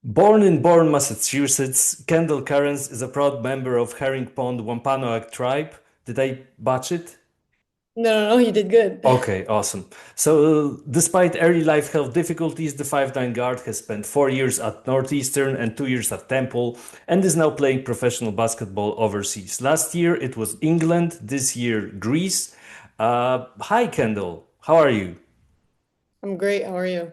Born in Bourne, Massachusetts, Kendall Currence is a proud member of Herring Pond Wampanoag Tribe. Did I botch it? No, you did good. Okay, awesome. So, despite early life health difficulties, the 5'9" guard has spent 4 years at Northeastern and 2 years at Temple and is now playing professional basketball overseas. Last year it was England, this year Greece. Hi, Kendall. How are you? I'm great. How are you?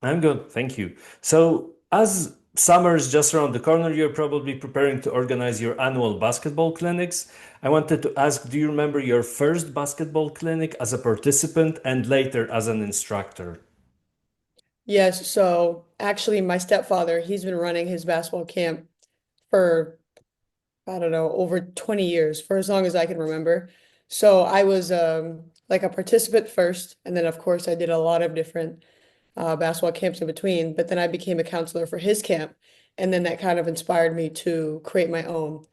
I'm good, thank you. So, as summer is just around the corner, you're probably preparing to organize your annual basketball clinics. I wanted to ask, do you remember your first basketball clinic as a participant and later as an instructor? Yes, so actually my stepfather, he's been running his basketball camp for, I don't know, over 20 years, for as long as I can remember. So I was like a participant first, and then of course I did a lot of different basketball camps in between, but then I became a counselor for his camp, and then that kind of inspired me to create my own.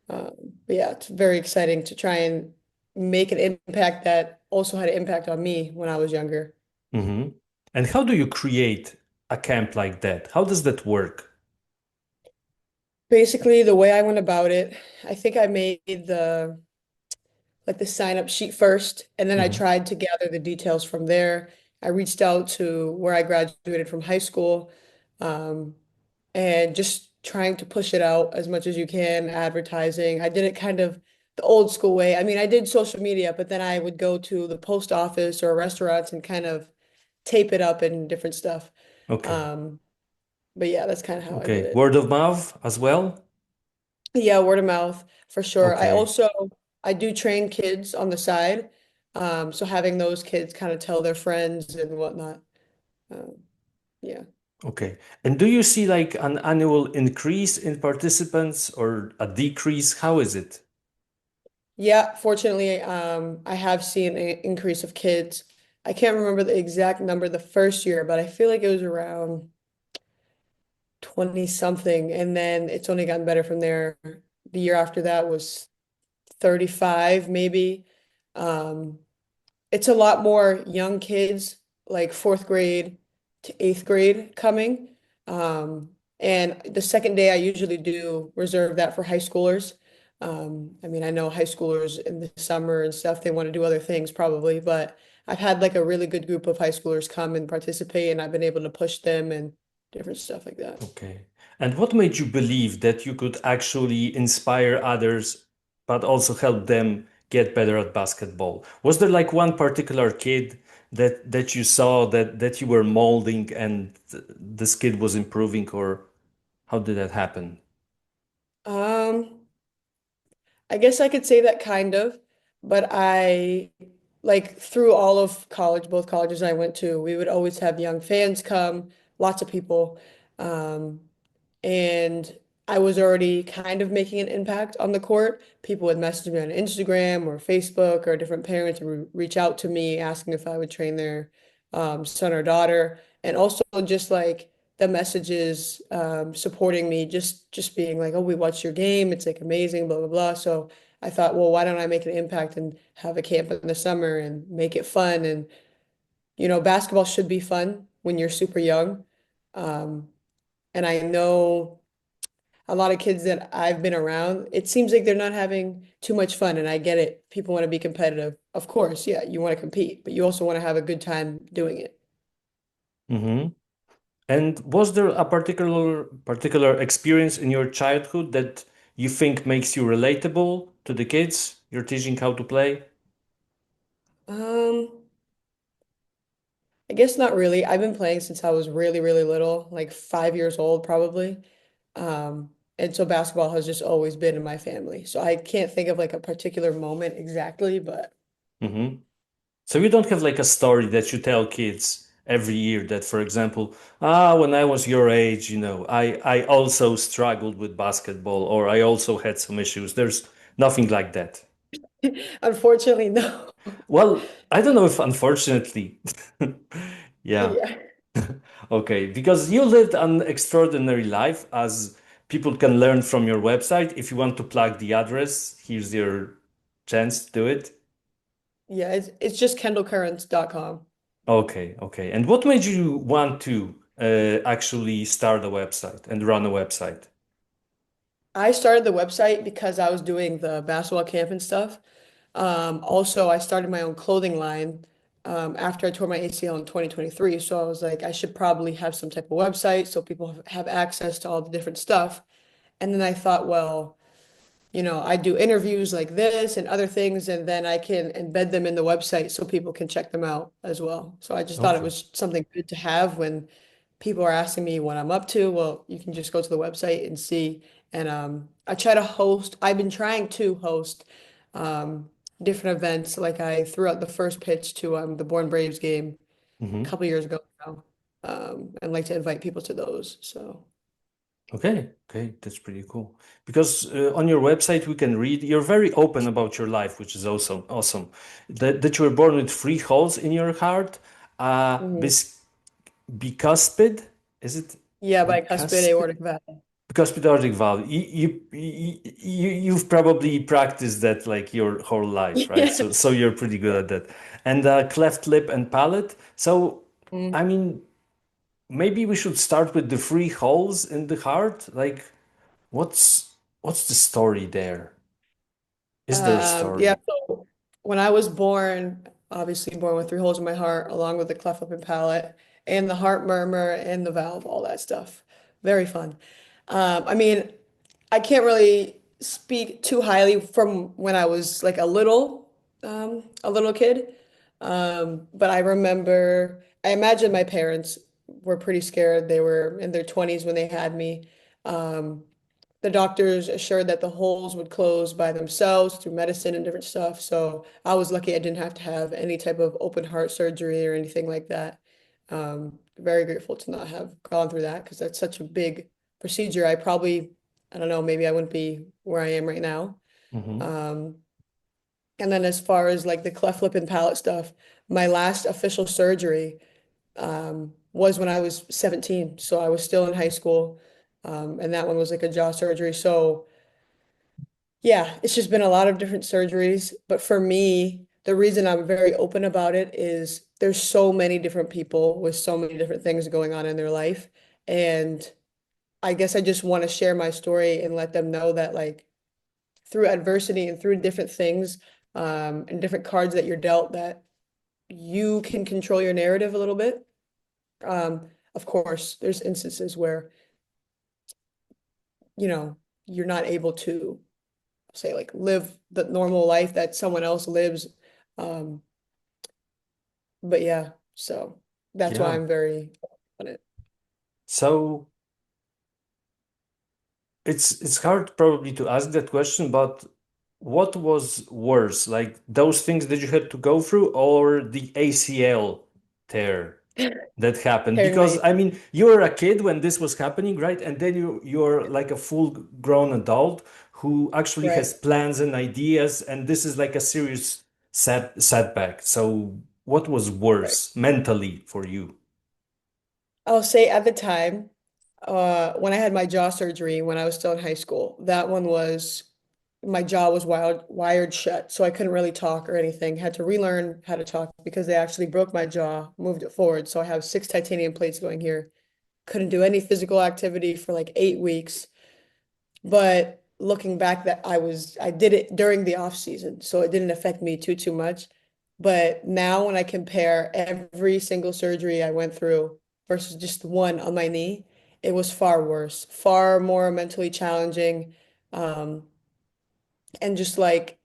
But yeah, it's very exciting to try and make an impact that also had an impact on me when I was younger. Hmm. And how do you create a camp like that? How does that work? Basically, the way I went about it, I think I made the sign up sheet first, and then I Hmm. tried to gather the details from there. I reached out to where I graduated from high school, um, and just trying to push it out as much as you can, advertising. I did it kind of the old school way. I mean, I did social media, but then I would go to the post office or restaurants and kind of tape it up and different stuff. Okay. Um, but yeah, that's kind of how I did Okay. it. Word of mouth as well? Yeah, word of mouth for sure. Okay. I do train kids on the side. So having those kids kind of tell their friends and whatnot. Um, yeah. Okay. And do you see like an annual increase in participants or a decrease? How is it? Yeah, fortunately, I have seen an increase of kids. I can't remember the exact number the first year, but I feel like it was around 20 something, and then it's only gotten better from there. The year after that was 35 maybe. Um, it's a lot more young kids, like fourth grade to eighth grade coming. And the second day I usually do reserve that for high schoolers. I mean, I know high schoolers in the summer and stuff, they want to do other things probably, but I've had like a really good group of high schoolers come and participate, and I've been able to push them and different stuff like that. Okay. And what made you believe that you could actually inspire others, but also help them get better at basketball? Was there like one particular kid that you saw that you were molding and this kid was improving, or how did that happen? Um, I guess I could say that kind of, but I like through all of college, both colleges I went to, we would always have young fans come, lots of people. Um, and I was already kind of making an impact on the court. People would message me on Instagram or Facebook, or different parents would reach out to me asking if I would train their son or daughter. And also just like the messages supporting me, just being like, oh, we watched your game. It's like amazing, blah, blah, blah. So I thought, well, why don't I make an impact and have a camp in the summer and make it fun? And, basketball should be fun when you're super young. Um, and I know a lot of kids that I've been around, it seems like they're not having too much fun. And I get it. People want to be competitive. Of course, yeah, you want to compete, but you also want to have a good time doing it. Hmm. And was there a particular experience in your childhood that you think makes you relatable to the kids you're teaching how to play? Um, I guess not really. I've been playing since I was really, really little, like 5 years old probably. And so basketball has just always been in my family. So I can't think of like a particular moment exactly, but Hmm. So you don't have like a story that you tell kids every year that, for example, when I was your age, I also struggled with basketball or I also had some issues. There's nothing like that. unfortunately, no. Well, I don't know if unfortunately. Yeah. Yeah. Okay, because you lived an extraordinary life, as people can learn from your website. If you want to plug the address, here's your chance to do it. Yeah, it's just kendallcurrents.com. Okay, okay. And what made you want to actually start a website and run a website? I started the website because I was doing the basketball camp and stuff. Also, I started my own clothing line after I tore my ACL in 2023. So I was like, I should probably have some type of website so people have access to all the different stuff. And then I thought, well, I do interviews like this and other things, and then I can embed them in the website so people can check them out as well. So I just thought it Okay. was something good to have when people are asking me what I'm up to. Well, you can just go to the website and see. And I try to host, I've been trying to host um, different events. Like I threw out the first pitch to the Bourne Braves game a Hmm. couple years ago now, and like to invite people to those. So. Okay, okay, that's pretty cool. Because on your website we can read you're very open about your life, which is awesome. Awesome. That you were born with three holes in your heart. Mhm. Bis bicuspid, is it Yeah, bicuspid bicuspid? aortic valve. Bicuspid aortic valve. You've probably practiced that like your whole life, right? Yeah. So you're pretty good at that. And cleft lip and palate. So Mm. I mean, maybe we should start with the three holes in the heart. Like, what's the story there? Is there a Yeah, story? so when I was born, obviously born with three holes in my heart, along with the cleft lip and palate, and the heart murmur and the valve, all that stuff. Very fun. I mean, I can't really speak too highly from when I was like a little kid. But I remember, I imagine my parents were pretty scared. They were in their 20s when they had me. Um, the doctors assured that the holes would close by themselves through medicine and different stuff. So I was lucky I didn't have to have any type of open heart surgery or anything like that. Very grateful to not have gone through that because that's such a big procedure. I don't know, maybe I wouldn't be where I am right now. Hmm. Um, and then as far as like the cleft lip and palate stuff, my last official surgery was when I was 17. So I was still in high school. And that one was like a jaw surgery. So yeah, it's just been a lot of different surgeries. But for me, the reason I'm very open about it is there's so many different people with so many different things going on in their life. And I guess I just want to share my story and let them know that like through adversity and through different things, and different cards that you're dealt, that you can control your narrative a little bit. Of course, there's instances where, you know, you're not able to say like live the normal life that someone else lives. Um, but yeah, so that's why Yeah. I'm very on it. So it's hard probably to ask that question, but what was worse, like those things that you had to go through, or the ACL tear that happened? Tearing Because my I mean, you were a kid when this was happening, right? And then you're like a full grown adult who actually right, has plans and ideas, and this is like a serious setback. So what was right. worse mentally for you? I'll say at the time, when I had my jaw surgery when I was still in high school, that one was my jaw was wired shut, so I couldn't really talk or anything. Had to relearn how to talk because they actually broke my jaw, moved it forward. So I have six titanium plates going here. Couldn't do any physical activity for like 8 weeks. But looking back, that I did it during the off season, so it didn't affect me too much. But now when I compare every single surgery I went through versus just one on my knee, it was far worse, far more mentally challenging. Um, and just like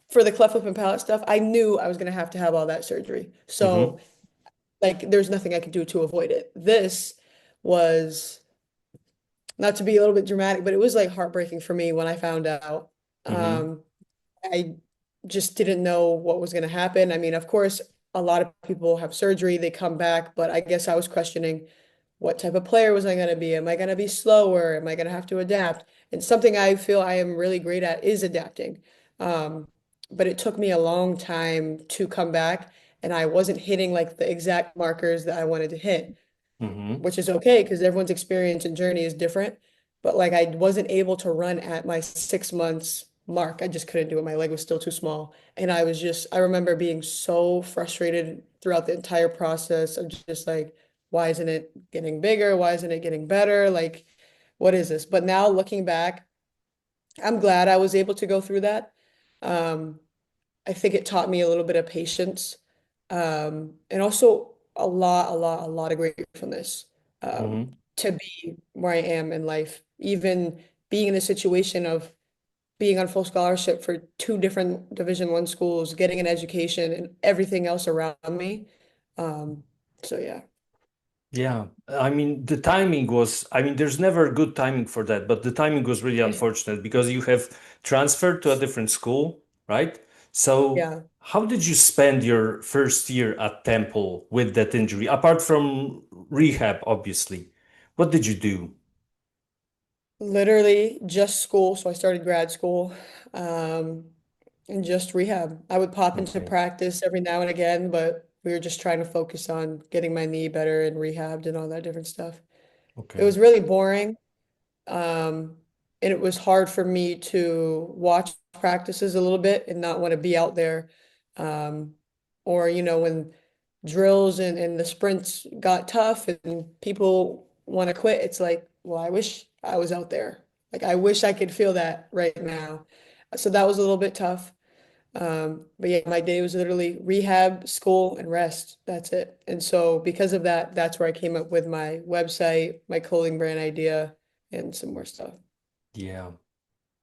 for the cleft lip and palate stuff, I knew I was gonna have to have all that surgery. Hmm. So like there's nothing I could do to avoid it. This was not to be a little bit dramatic, but it was like heartbreaking for me when I found out. Hmm. Um, I just didn't know what was going to happen. I mean, of course, a lot of people have surgery, they come back, but I guess I was questioning what type of player was I going to be? Am I going to be slower? Am I going to have to adapt? And something I feel I am really great at is adapting. Um, but it took me a long time to come back, and I wasn't hitting like the exact markers that I wanted to hit, Hmm. which is okay because everyone's experience and journey is different. But like I wasn't able to run at my 6 months mark. I just couldn't do it. My leg was still too small. And I remember being so frustrated throughout the entire process of just like, why isn't it getting bigger? Why isn't it getting better? Like, what is this? But now looking back, I'm glad I was able to go through that. Um, I think it taught me a little bit of patience, and also a lot of gratefulness, Hmm. to be where I am in life. Even being in a situation of being on full scholarship for two different Division I schools, getting an education, and everything else around me. Um, so yeah, Yeah, I mean, the timing was, I mean, there's never good timing for that, but the timing was really yeah, unfortunate because you have transferred to a different school, right? So, yeah. how did you spend your first year at Temple with that injury, apart from rehab, obviously? What did you do? Literally just school. So I started grad school, um, and just rehab. I would pop into Okay, practice every now and again, but we were just trying to focus on getting my knee better and rehabbed and all that different stuff. It okay. was really boring. Um, and it was hard for me to watch practices a little bit and not want to be out there. Um, or, when drills and the sprints got tough and people want to quit, it's like, well, I wish I was out there. Like, I wish I could feel that right now. So that was a little bit tough. But yeah, my day was literally rehab, school, and rest. That's it. And so because of that, that's where I came up with my website, my clothing brand idea, and some more stuff. Yeah.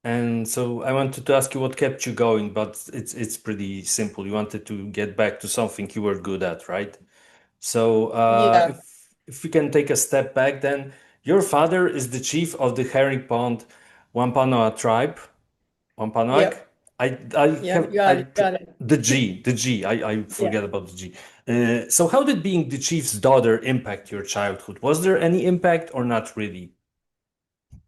And so I wanted to ask you what kept you going, but it's pretty simple. You wanted to get back to something you were good at, right? So, Yeah. if we can take a step back, then your father is the chief of the Herring Pond Wampanoag Tribe. Wampanoag. Yep. I Yeah, you have got it. You got it. the G. I Yeah. forget about the G. So, how did being the chief's daughter impact your childhood? Was there any impact or not really?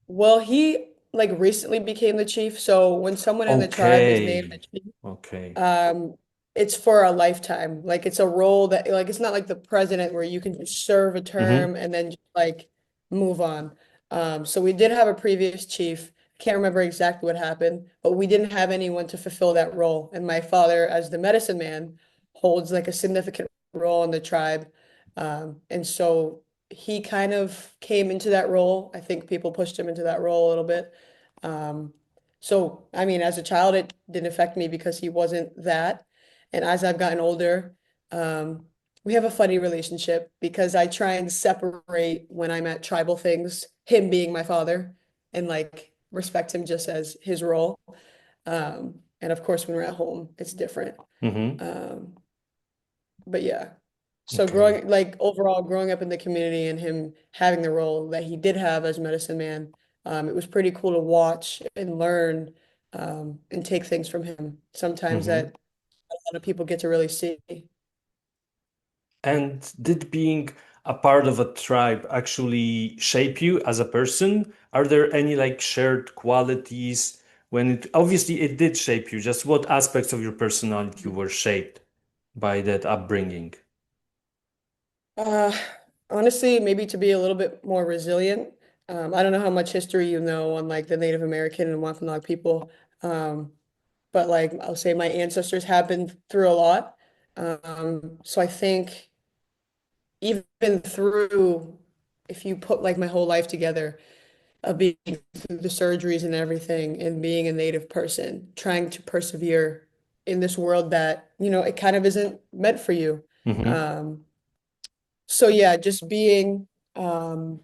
Well, he like recently became the chief. So when someone in the tribe is named the Okay, chief, okay. Um, it's for a lifetime. Like it's a role that like it's not like the president where you can just serve a Mm-hmm. term and then just, like move on. So we did have a previous chief. Can't remember exactly what happened, but we didn't have anyone to fulfill that role. And my father, as the medicine man, holds like a significant role in the tribe. And so he kind of came into that role. I think people pushed him into that role a little bit. Um, so, I mean, as a child, it didn't affect me because he wasn't that. And as I've gotten older, um, we have a funny relationship because I try and separate when I'm at tribal things, him being my father, and like respect him just as his role. And of course, when we're at home, it's different. Mm-hmm. Um, but yeah. So Okay. overall, growing up in the community and him having the role that he did have as medicine man, it was pretty cool to watch and learn, and take things from him. Sometimes that Mm-hmm. a lot of people get to really see. And did being a part of a tribe actually shape you as a person? Are there any like shared qualities when it obviously it did shape you? Just what aspects of your personality were shaped by that upbringing? Uh, Honestly, maybe to be a little bit more resilient. I don't know how much history you know on like the Native American and Wampanoag people, but like I'll say my ancestors have been through a lot. So I think even through, if you put like my whole life together of being through the surgeries and everything and being a Native person, trying to persevere in this world that, it kind of isn't meant for you. Mm-hmm. Um, so yeah, just being um,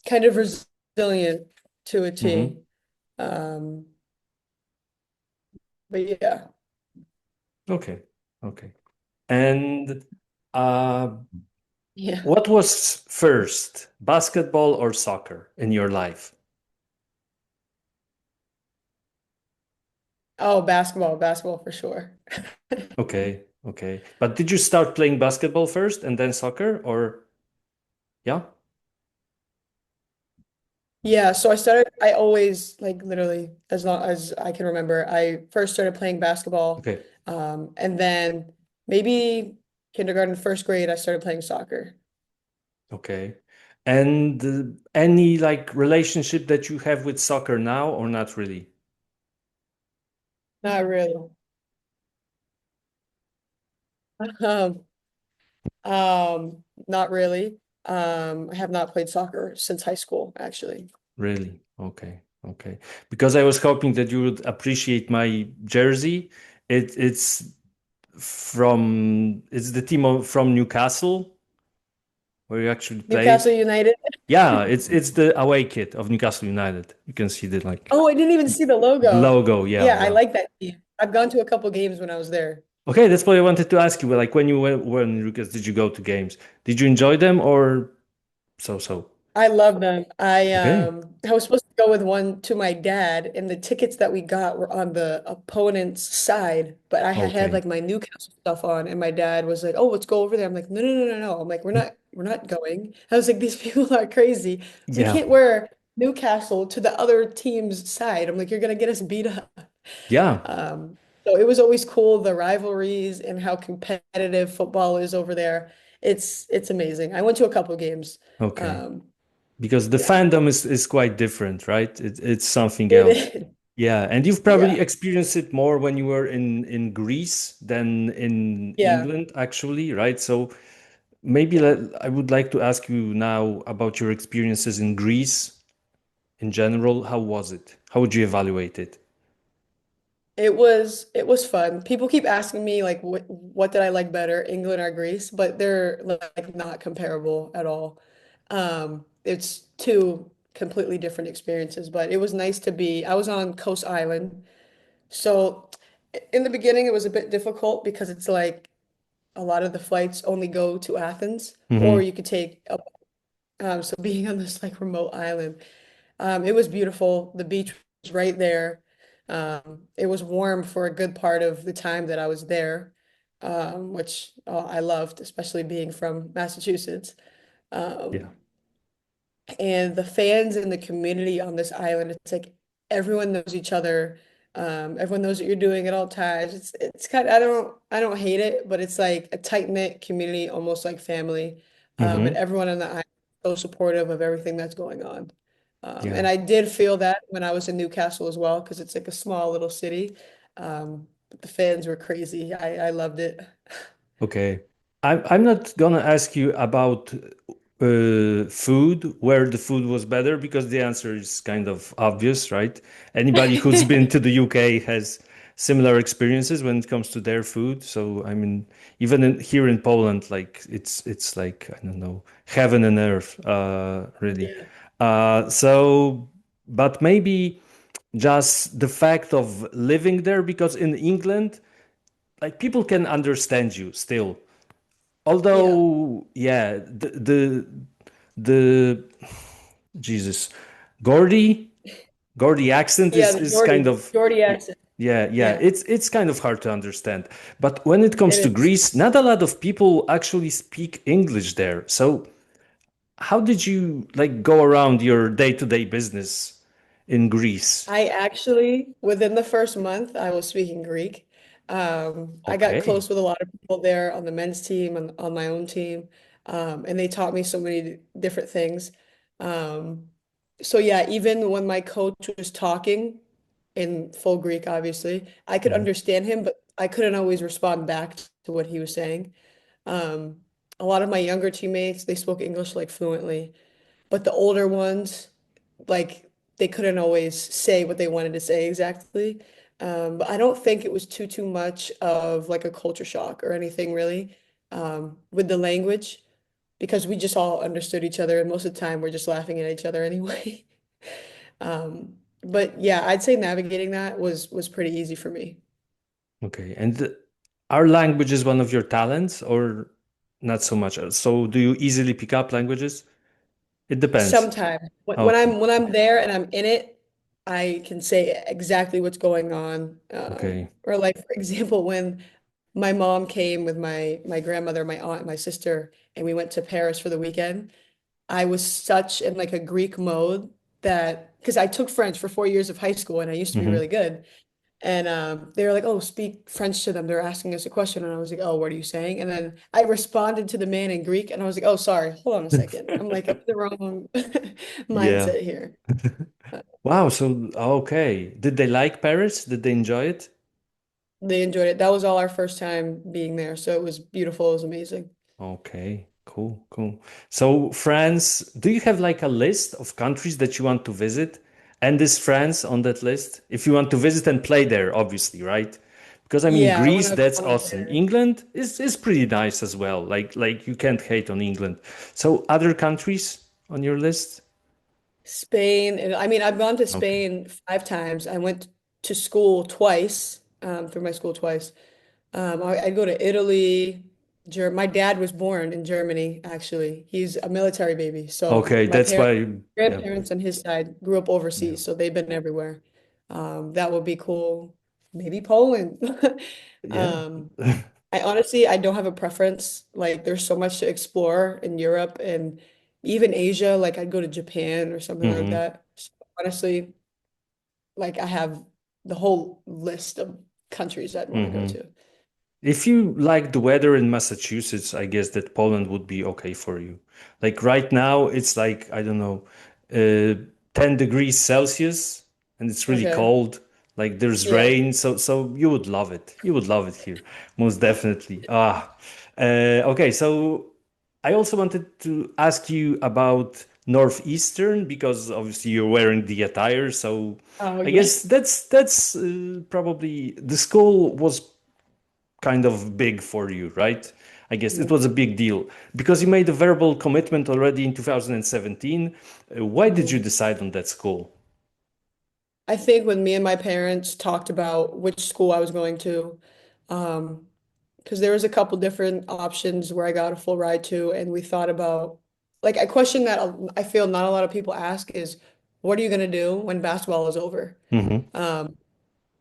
kind of resilient to a Mm-hmm. T. Um, but yeah. Okay. Okay. And uh, Yeah. what was first, basketball or soccer in your life? Oh, basketball for sure. Okay. Okay. But did you start playing basketball first and then soccer or yeah? Yeah, so I always, like literally, as long as I can remember, I first started playing basketball. Okay. And then maybe kindergarten, first grade, I started playing soccer. Okay. And any like relationship that you have with soccer now or not really? Not really. Um, not really. I have not played soccer since high school, actually. Really? Okay. Okay. Because I was hoping that you would appreciate my jersey. It's the team from Newcastle where you actually Newcastle played. United. Yeah, it's the away kit of Newcastle United. You can see the like Oh, I didn't even see the logo. logo. Yeah, Yeah, I well. like that team. I've gone to a couple games when I was there. Okay, that's what I wanted to ask you. Like when you were in Lucas, did you go to games? Did you enjoy them or so? I love them. Okay. I was supposed to go with one to my dad, and the tickets that we got were on the opponent's side, but I had Okay. like my Newcastle stuff on, and my dad was like, "Oh, let's go over there." I'm like, "No, no, no, no, no." I'm like, "We're not going." I was like, "These people are crazy. We Yeah. can't wear Newcastle to the other team's side." I'm like, "You're gonna get us beat up." Yeah. Um, so it was always cool, the rivalries and how competitive football is over there. It's amazing. I went to a couple games. Okay. Um, Because the yeah. fandom is quite different, right? It's something It else. is. Yeah, and you've Yeah. probably experienced it more when you were in Greece than in Yeah. England, actually, right? So I would like to ask you now about your experiences in Greece in general. How was it? How would you evaluate it? It was fun. People keep asking me like what did I like better, England or Greece, but they're like not comparable at all. It's two completely different experiences, but it was nice to be. I was on Coast Island. So in the beginning it was a bit difficult because it's like a lot of the flights only go to Athens or Hmm. you could take so being on this like remote island. It was beautiful. The beach was right there. It was warm for a good part of the time that I was there, which I loved, especially being from Massachusetts. Yeah. Um, and the fans in the community on this island, it's like everyone knows each other. Everyone knows what you're doing at all times. It's kind of I don't hate it, but it's like a tight-knit community, almost like family. And Hmm. everyone on the island is so supportive of everything that's going on. And Yeah. I did feel that when I was in Newcastle as well, because it's like a small little city. But the fans were crazy. I loved it. Okay. I'm not gonna ask you about food, where the food was better, because the answer is kind of obvious, right? Anybody who's been to the UK has similar experiences when it comes to their food. So I mean, here in Poland, like it's like I don't know, heaven and earth, really. Yeah. So, but maybe just the fact of living there, because in England, like people can understand you still. Yeah. Although, yeah, the Jesus, Gordy, Gordy accent Yeah, the is kind Geordie of Geordie accent. yeah, Yeah, it's kind of hard to understand. But when it comes it to is. Greece, not a lot of people actually speak English there. So how did you like go around your day-to-day business in Greece? I actually, within the first month, I was speaking Greek. I got Okay. close with a lot of people there on the men's team and on my own team. And they taught me so many different things. Um, so yeah, even when my coach was talking in full Greek, obviously, I could Mhm. understand him, but I couldn't always respond back to what he was saying. Um, a lot of my younger teammates, they spoke English like fluently, but the older ones, like they couldn't always say what they wanted to say exactly. But I don't think it was too much of like a culture shock or anything really with the language because we just all understood each other and most of the time we're just laughing at each other anyway. But yeah, I'd say navigating that was pretty easy for me. Okay. And our language is one of your talents or not so much? So do you easily pick up languages? It depends. Sometimes when Okay. I'm there and I'm in it, I can say exactly what's going on. Okay. Or like for example, when my mom came with my grandmother, my aunt, and my sister, and we went to Paris for the weekend. I was such in like a Greek mode that because I took French for 4 years of high school and I used to be Hmm. really good. And they were like, "Oh, speak French to them. They're asking us a question." And I was like, "Oh, what are you saying?" And then I responded to the man in Greek, and I was like, "Oh, sorry. Hold on a second. I'm like, I'm in the wrong Yeah. mindset here." Wow. So, okay. Did they like Paris? Did they enjoy it? They enjoyed it. That was all our first time being there, so it was beautiful. It was amazing. Okay. Cool, cool. So, France, do you have like a list of countries that you want to visit? And is France on that list? If you want to visit and play there, obviously, right? Because I mean, Yeah, I Greece, want to that's go on awesome. there. England is pretty nice as well. Like you can't hate on England. So, other countries on your list? Spain, and I mean, I've gone to Okay. Spain 5 times. I went to school twice, through my school twice. I'd go to Italy. My dad was born in Germany, actually. He's a military baby. So Okay, my that's parents, why. Yeah. grandparents on his side grew up Yeah. overseas, so they've been everywhere. That would be cool. Maybe Poland. Yeah. Um, I don't have a preference. Like there's so much to explore in Europe and even Asia. Like I'd go to Japan or something like hmm that. So honestly, like I have the whole list of countries I'd want to go hmm to. If you like the weather in Massachusetts, I guess that Poland would be okay for you. Like right now, it's like, I don't know, 10 degrees Celsius and it's really Okay. cold. Like there's Yeah. rain. So you would love it. You would love it here, most definitely. Okay. So I also wanted to ask you about Northeastern because obviously you're wearing the attire. So Oh I yeah. guess that's probably the school was kind of big for you, right? I guess it Yeah. was a big deal because you made a verbal commitment already in 2017. Why did you Mhm. decide on that school? I think when me and my parents talked about which school I was going to, um, because there was a couple different options where I got a full ride to, and we thought about like a question that I feel not a lot of people ask is, what are you gonna do when basketball is over? hmm Um,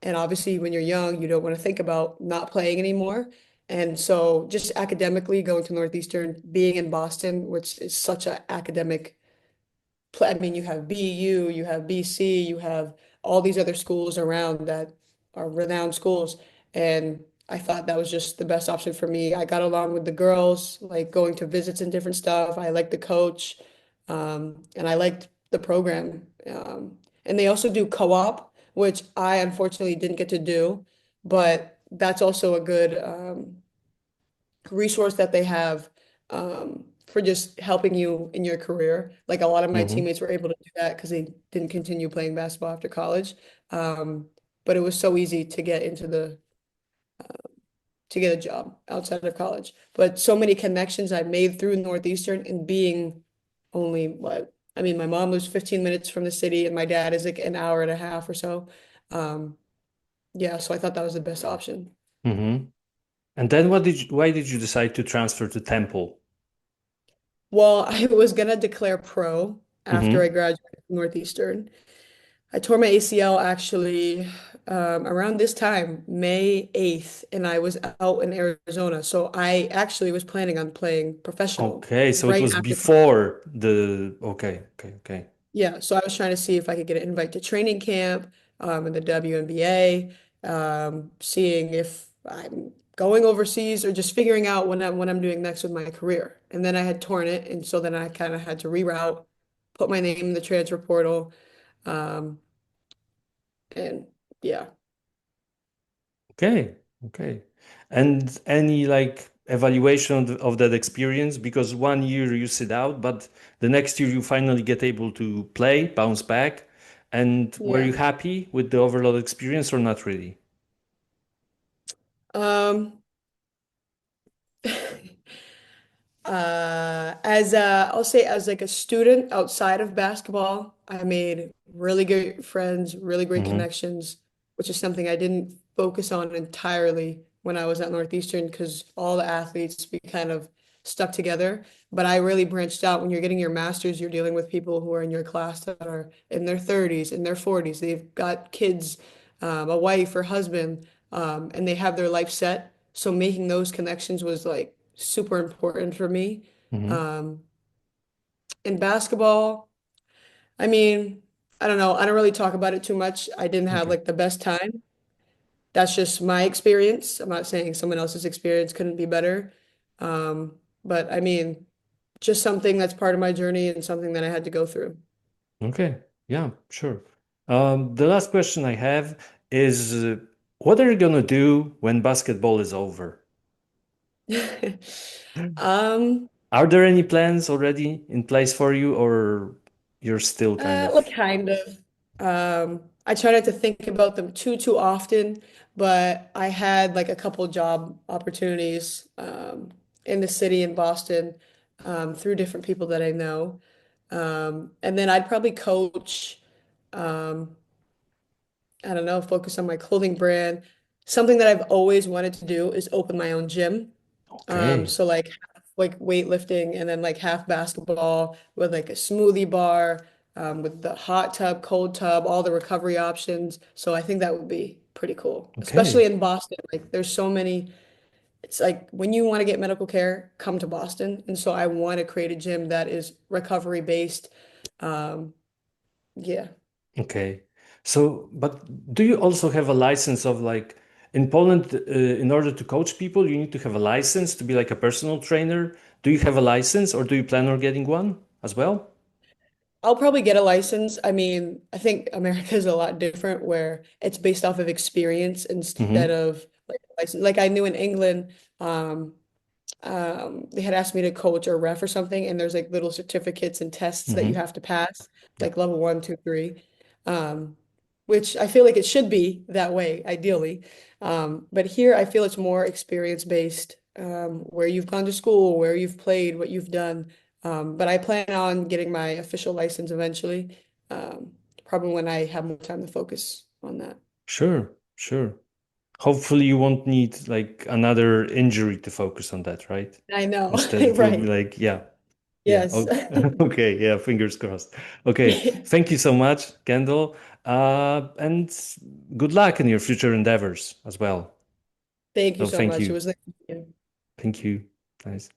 and obviously, when you're young, you don't want to think about not playing anymore. And so, just academically going to Northeastern, being in Boston, which is such an academic I mean, you have BU, you have BC, you have all these other schools around that are renowned schools. And I thought that was just the best option for me. I got along with the girls, like going to visits and different stuff. I liked the coach, and I liked the program. And they also do co-op, which I unfortunately didn't get to do, but that's also a good resource that they have for just helping you in your career. Like a lot of my hmm teammates were able to do that because they didn't continue playing basketball after college. Um, but it was so easy to get into the to get a job outside of college. But so many connections I made through Northeastern and being only what I mean, my mom lives 15 minutes from the city and my dad is like an hour and a half or so. Um, yeah, so I thought that was the best option. hmm And then why did you decide to transfer to Temple? Well, I was gonna declare pro after I hmm graduated from Northeastern. I tore my ACL actually around this time, May 8th, and I was out in Arizona. So I actually was planning on playing professional Okay, so it right was after. before the. Okay, okay, okay. Yeah, so I was trying to see if I could get an invite to training camp in the WNBA, seeing if I'm going overseas or just figuring out what I'm doing next with my career. And then I had torn it, and so then I kind of had to reroute, put my name in the transfer portal, um, and yeah. Okay, okay. And any like evaluation of that experience? Because 1 year you sit out, but the next year you finally get able to play, bounce back. And were Yeah. you happy with the overall experience or not really? Um, I'll say as like a student outside of basketball, I made really good friends, really great hmm connections, which is something I didn't focus on entirely when I was at Northeastern because all the athletes we kind of stuck together. But I really branched out. When you're getting your master's, you're dealing with people who are in your class that are in their 30s, in their 40s. They've got kids, a wife or husband, and they have their life set. So making those connections was like super important for me. hmm Um, in basketball, I mean, I don't know. I don't really talk about it too much. I didn't have Okay. like the best time. That's just my experience. I'm not saying someone else's experience couldn't be better. But I mean, just something that's part of my journey and something that I had to go through. Okay. Yeah, sure. The last question I have is what are you gonna do when basketball is over? Are there any plans already in place for you, or you're still kind Like of kind of. I try not to think about them too often, but I had like a couple job opportunities in the city in Boston through different people that I know. And then I'd probably coach, um, I don't know, focus on my clothing brand. Something that I've always wanted to do is open my own gym. okay, So like weightlifting and then like half basketball with like a smoothie bar, with the hot tub, cold tub, all the recovery options. So I think that would be pretty cool, especially okay, in Boston. Like there's so many, it's like when you want to get medical care, come to Boston. And so I want to create a gym that is recovery based. Um, yeah. okay. So, but do you also have a license of like in Poland, in order to coach people, you need to have a license to be like a personal trainer. Do you have a license, or do you plan on getting one as well? I'll probably get a license. I mean, I think America is a lot different where it's based off of experience instead Mm-hmm. of like license. Like I knew in England, they had asked me to coach or ref or something, and there's like little certificates and tests that you Mm-hmm. have to pass, Yeah, like level one, two, three, um, which I feel like it should be that way, ideally. But here I feel it's more experience based, where you've gone to school, where you've played, what you've done. But I plan on getting my official license eventually, probably when I have more time to focus on that. sure, sure. Hopefully you won't need like another injury to focus on that, right? I know, Instead it will be right? like, yeah, yeah, Yes. okay, okay, yeah, fingers crossed. Okay, thank you so much, Kendall, and good luck in your future endeavors as well. Thank you So so thank much. It you, was nice to meet you. thank you. Nice.